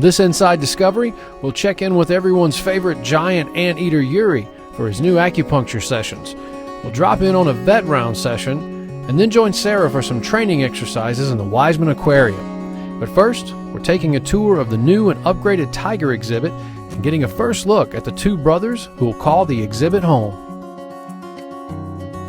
this Inside Discovery, we'll check in with everyone's favorite giant anteater Eury for his new acupuncture sessions. We'll drop in on a vet round session, and then join Sarah for some training exercises in the Wiseman Aquarium. But first, we're taking a tour of the new and upgraded tiger exhibit and getting a first look at the two brothers who will call the exhibit home.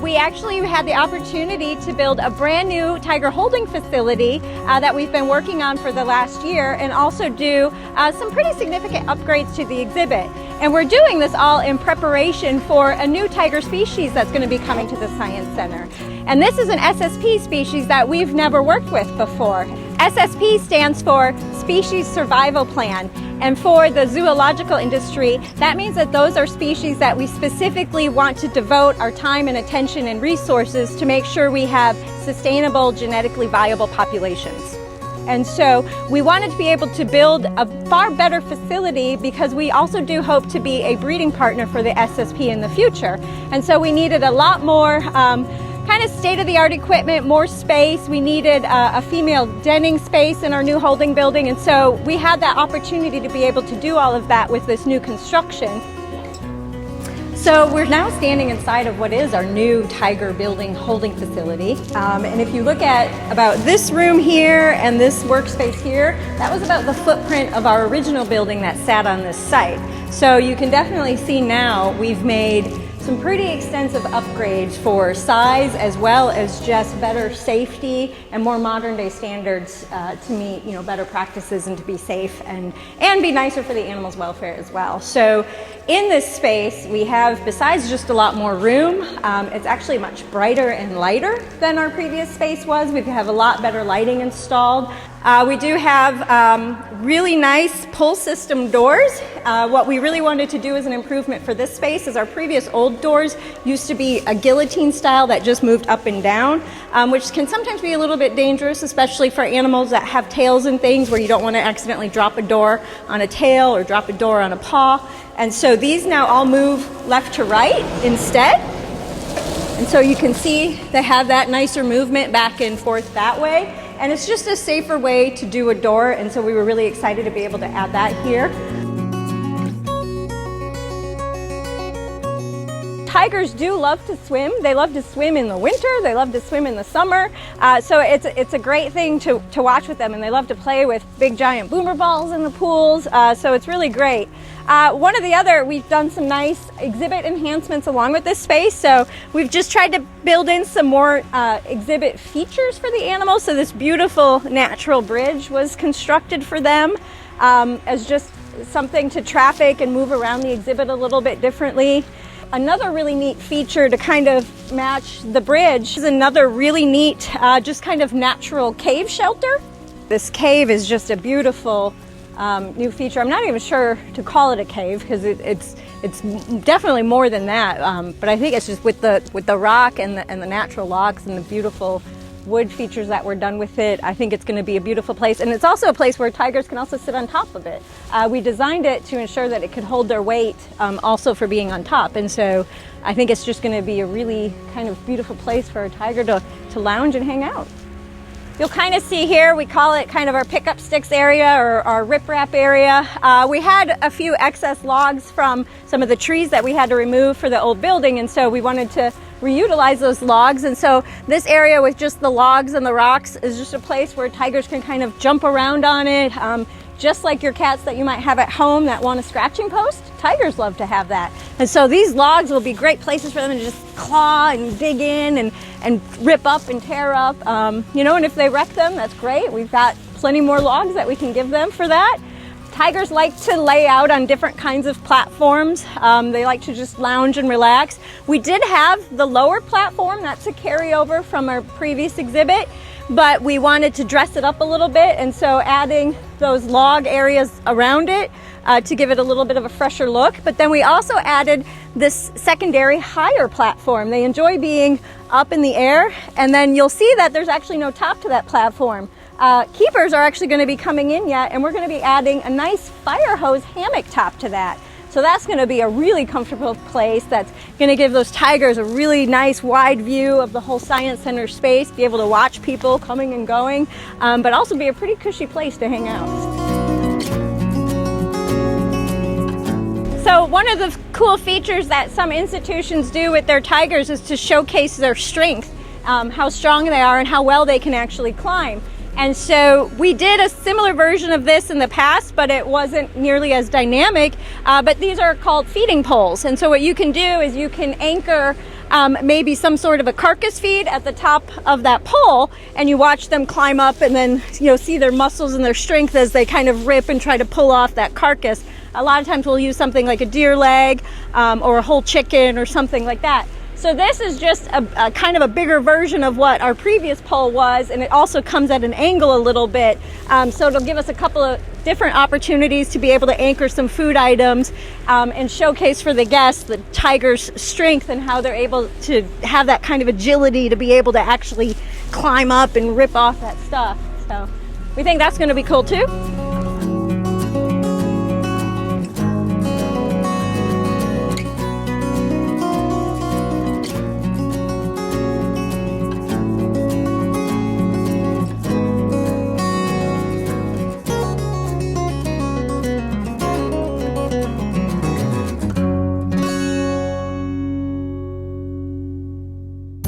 We actually had the opportunity to build a brand new tiger holding facility that we've been working on for the last year, and also do some pretty significant upgrades to the exhibit. And we're doing this all in preparation for a new tiger species that's going to be coming to the Science Center. And this is an SSP species that we've never worked with before. SSP stands for Species Survival Plan. And for the zoological industry, that means that those are species that we specifically want to devote our time and attention and resources to make sure we have sustainable, genetically viable populations. And so we wanted to be able to build a far better facility because we also do hope to be a breeding partner for the SSP in the future. And so we needed a lot more kind of state-of-the-art equipment, more space. We needed a female denning space in our new holding building, and so we had that opportunity to be able to do all of that with this new construction. So we're now standing inside of what is our new tiger building holding facility. And if you look at about this room here and this workspace here, that was about the footprint of our original building that sat on this site. So you can definitely see now we've made some pretty extensive upgrades for size, as well as just better safety and more modern day standards to meet better practices and to be safe and be nicer for the animals' welfare as well. So in this space we have, besides just a lot more room, it's actually much brighter and lighter than our previous space was. We have a lot better lighting installed. We do have really nice pull system doors. What we really wanted to do as an improvement for this space is our previous old doors used to be a guillotine style that just moved up and down, which can sometimes be a little bit dangerous, especially for animals that have tails and things, where you don't want to accidentally drop a door on a tail or drop a door on a paw. And so these now all move left to right instead. And so you can see they have that nicer movement back and forth that way. And it's just a safer way to do a door, and so we were really excited to be able to add that here. Tigers do love to swim. They love to swim in the winter, they love to swim in the summer. So it's a great thing to watch with them, and they love to play with big giant boomer balls in the pools. So it's really great. We've done some nice exhibit enhancements along with this space. So we've just tried to build in some more exhibit features for the animals. So this beautiful natural bridge was constructed for them as just something to traffic and move around the exhibit a little bit differently. Another really neat feature to kind of match the bridge is another really neat, just kind of natural cave shelter. This cave is just a beautiful new feature. I'm not even sure to call it a cave because it's definitely more than that. But I think it's just with the rock and the natural logs and the beautiful wood features that were done with it. I think it's going to be a beautiful place, and it's also a place where tigers can also sit on top of it. We designed it to ensure that it could hold their weight also for being on top, and so I think it's just going to be a really kind of beautiful place for a tiger to lounge and hang out. You'll kind of see here, we call it kind of our pickup sticks area or our riprap area. We had a few excess logs from some of the trees that we had to remove for the old building, and so we wanted to reutilize those logs. And so this area with just the logs and the rocks is just a place where tigers can kind of jump around on it. Just like your cats that you might have at home that want a scratching post, tigers love to have that. And so these logs will be great places for them to just claw and dig in and rip up and tear up. And if they wreck them, that's great. We've got plenty more logs that we can give them for that. Tigers like to lay out on different kinds of platforms. They like to just lounge and relax. We did have the lower platform, that's a carryover from our previous exhibit, but we wanted to dress it up a little bit, and so adding those log areas around it to give it a little bit of a fresher look. But then we also added this secondary higher platform. They enjoy being up in the air, and then you'll see that there's actually no top to that platform. Keepers are actually going to be coming in yet, and we're going to be adding a nice fire hose hammock top to that. So that's going to be a really comfortable place that's going to give those tigers a really nice wide view of the whole Science Center space, be able to watch people coming and going, but also be a pretty cushy place to hang out. So one of the cool features that some institutions do with their tigers is to showcase their strength, how strong they are and how well they can actually climb. And so we did a similar version of this in the past, but it wasn't nearly as dynamic. But these are called feeding poles. And so what you can do is you can anchor maybe some sort of a carcass feed at the top of that pole, and you watch them climb up and then see their muscles and their strength as they kind of rip and try to pull off that carcass. A lot of times we'll use something like a deer leg or a whole chicken or something like that. So this is just a kind of a bigger version of what our previous pole was, and it also comes at an angle a little bit. So it'll give us a couple of different opportunities to be able to anchor some food items and showcase for the guests the tiger's strength and how they're able to have that kind of agility to be able to actually climb up and rip off that stuff. So we think that's going to be cool too.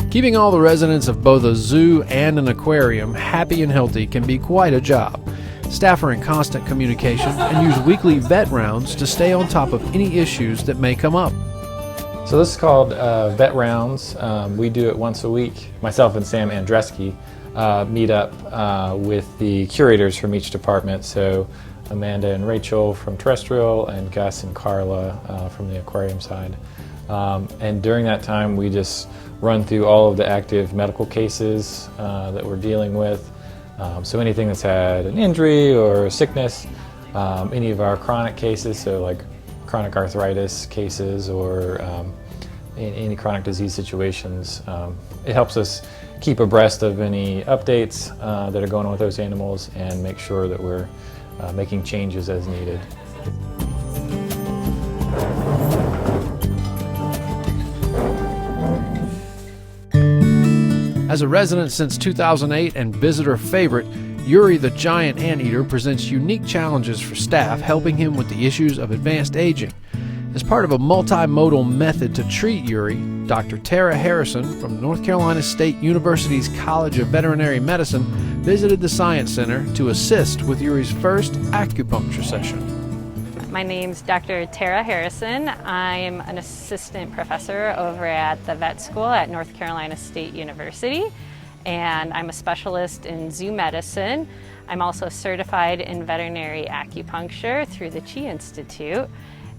Keeping all the residents of both a zoo and an aquarium happy and healthy can be quite a job. Staff are in constant communication and use weekly vet rounds to stay on top of any issues that may come up. So this is called vet rounds. We do it once a week. Myself and Sam Andreski meet up with the curators from each department. So Amanda and Rachel from terrestrial and Gus and Carla from the aquarium side. And during that time we just run through all of the active medical cases that we're dealing with. So anything that's had an injury or a sickness, any of our chronic cases, so like chronic arthritis cases or any chronic disease situations. It helps us keep abreast of any updates that are going on with those animals and make sure that we're making changes as needed. As a resident since 2008 and visitor favorite, Eury the Giant Anteater presents unique challenges for staff, helping him with the issues of advanced aging. As part of a multimodal method to treat Eury, Dr. Tara Harrison from North Carolina State University's College of Veterinary Medicine visited the Science Center to assist with Eury's first acupuncture session. My name's Dr. Tara Harrison. I'm an assistant professor over at the vet school at North Carolina State University, and I'm a specialist in zoo medicine. I'm also certified in veterinary acupuncture through the Chi Institute,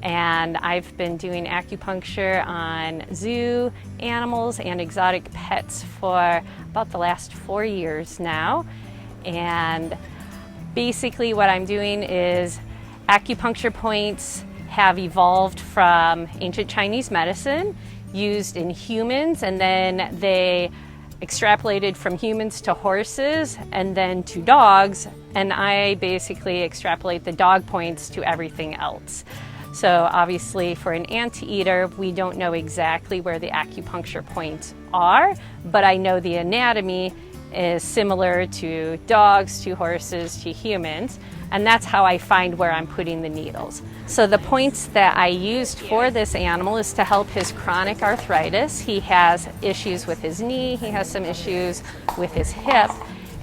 and I've been doing acupuncture on zoo animals and exotic pets for about the last 4 years now. And basically what I'm doing is acupuncture points have evolved from ancient Chinese medicine used in humans, and then they extrapolated from humans to horses and then to dogs, and I basically extrapolate the dog points to everything else. So obviously for an anteater, we don't know exactly where the acupuncture points are, but I know the anatomy is similar to dogs, to horses, to humans, and that's how I find where I'm putting the needles. So the points that I used for this animal is to help his chronic arthritis. He has issues with his knee, he has some issues with his hip,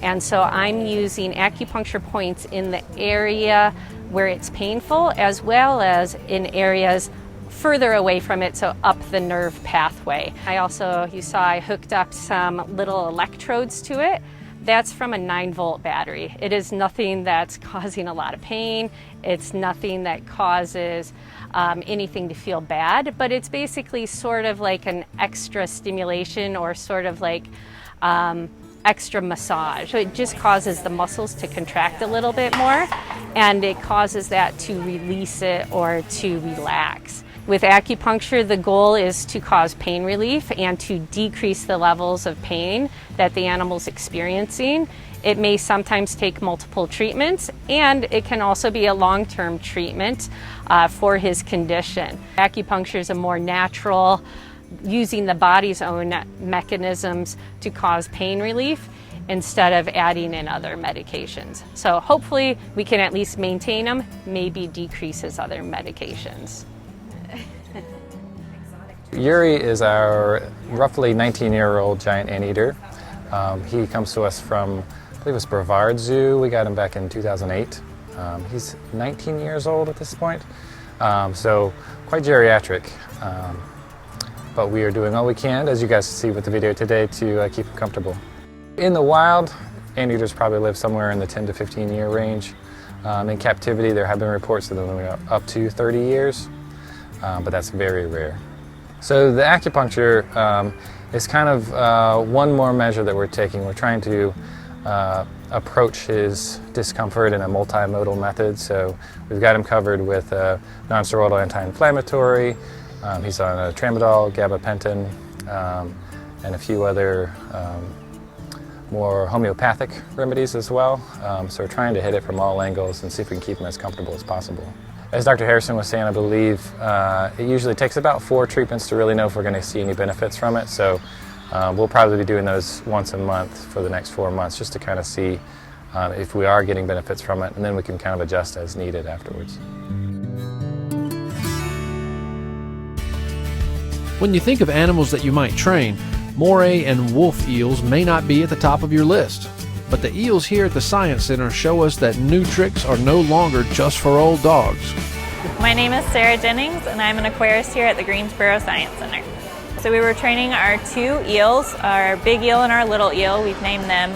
and so I'm using acupuncture points in the area where it's painful as well as in areas further away from it, so up the nerve pathway. I also, you saw I hooked up some little electrodes to it. That's from a 9-volt battery. It is nothing that's causing a lot of pain. It's nothing that causes anything to feel bad, but it's basically sort of like an extra stimulation or sort of like extra massage. So it just causes the muscles to contract a little bit more, and it causes that to release it or to relax. With acupuncture, the goal is to cause pain relief and to decrease the levels of pain that the animal's experiencing. It may sometimes take multiple treatments, and it can also be a long-term treatment for his condition. Acupuncture is a more natural, using the body's own mechanisms to cause pain relief instead of adding in other medications. So hopefully we can at least maintain them, maybe decrease his other medications. Eury is our roughly 19-year-old giant anteater. He comes to us from, I believe it was Brevard Zoo. We got him back in 2008. He's 19 years old at this point, so quite geriatric. But we are doing all we can, as you guys see with the video today, to keep him comfortable. In the wild, anteaters probably live somewhere in the 10 to 15 year range. In captivity, there have been reports of them living up to 30 years, but that's very rare. So the acupuncture is kind of one more measure that we're taking. We're trying to approach his discomfort in a multimodal method. So we've got him covered with a non-steroidal anti-inflammatory. He's on a tramadol, gabapentin, and a few other more homeopathic remedies as well. So we're trying to hit it from all angles and see if we can keep him as comfortable as possible. As Dr. Harrison was saying, I believe it usually takes about 4 treatments to really know if we're going to see any benefits from it. So we'll probably be doing those once a month for the next 4 months just to kind of see if we are getting benefits from it, and then we can kind of adjust as needed afterwards. When you think of animals that you might train, moray and wolf eels may not be at the top of your list. But the eels here at the Science Center show us that new tricks are no longer just for old dogs. My name is Sarah Jennings, and I'm an aquarist here at the Greensboro Science Center. So we were training our 2 eels, our big eel and our little eel. We've named them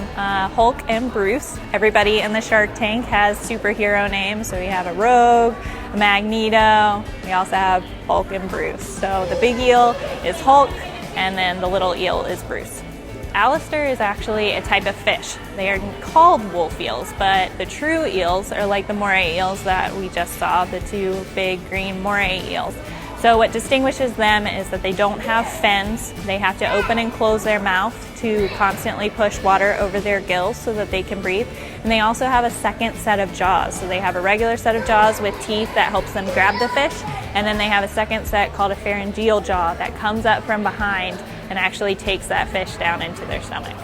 Hulk and Bruce. Everybody in the Shark Tank has superhero names. So we have a Rogue, a Magneto. We also have Hulk and Bruce. So the big eel is Hulk, and then the little eel is Bruce. Alistair is actually a type of fish. They are called wolf eels, but the true eels are like the moray eels that we just saw, the 2 big green moray eels. So what distinguishes them is that they don't have fins. They have to open and close their mouth to constantly push water over their gills so that they can breathe. And they also have a second set of jaws. So they have a regular set of jaws with teeth that helps them grab the fish, and then they have a second set called a pharyngeal jaw that comes up from behind and actually takes that fish down into their stomach.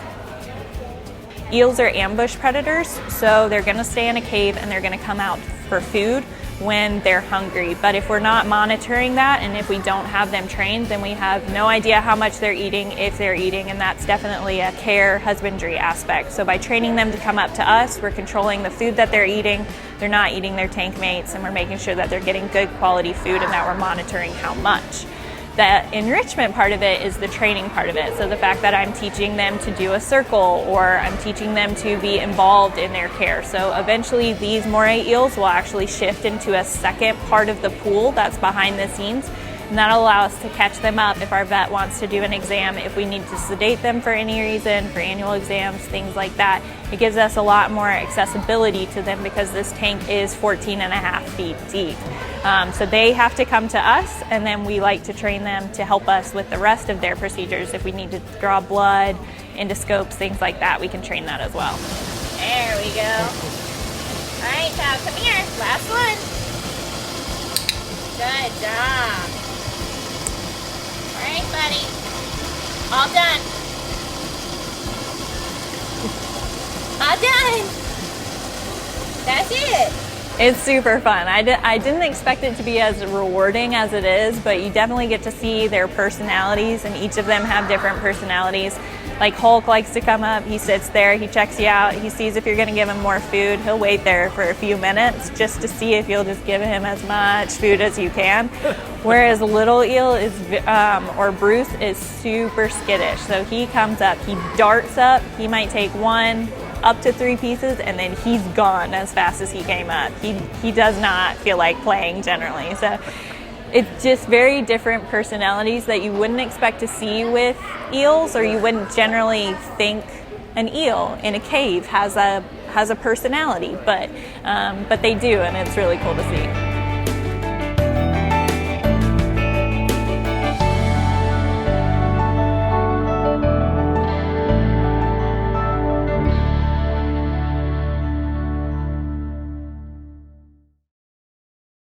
Eels are ambush predators, so they're going to stay in a cave and they're going to come out for food when they're hungry. But if we're not monitoring that, and if we don't have them trained, then we have no idea how much they're eating, if they're eating, and that's definitely a care husbandry aspect. So by training them to come up to us, we're controlling the food that they're eating, they're not eating their tank mates, and we're making sure that they're getting good quality food and that we're monitoring how much. The enrichment part of it is the training part of it. So the fact that I'm teaching them to do a circle, or I'm teaching them to be involved in their care. So eventually these moray eels will actually shift into a second part of the pool that's behind the scenes. And that'll allow us to catch them up if our vet wants to do an exam, if we need to sedate them for any reason, for annual exams, things like that. It gives us a lot more accessibility to them because this tank is 14.5 feet deep. So they have to come to us, and then we like to train them to help us with the rest of their procedures. If we need to draw blood, endoscopes, things like that, we can train that as well. There we go. All right, Todd, come here. Last one. Good job. All right, buddy. All done. All done. That's it. It's super fun. I didn't expect it to be as rewarding as it is, but you definitely get to see their personalities, and each of them have different personalities. Like Hulk likes to come up, he sits there, he checks you out, he sees if you're going to give him more food. He'll wait there for a few minutes just to see if you'll just give him as much food as you can. Whereas little eel is, or Bruce is super skittish. So he comes up, he darts up, he might take 1 up to 3 pieces, and then he's gone as fast as he came up. He does not feel like playing generally. So it's just very different personalities that you wouldn't expect to see with eels, or you wouldn't generally think an eel in a cave has a personality, but they do, and it's really cool to see.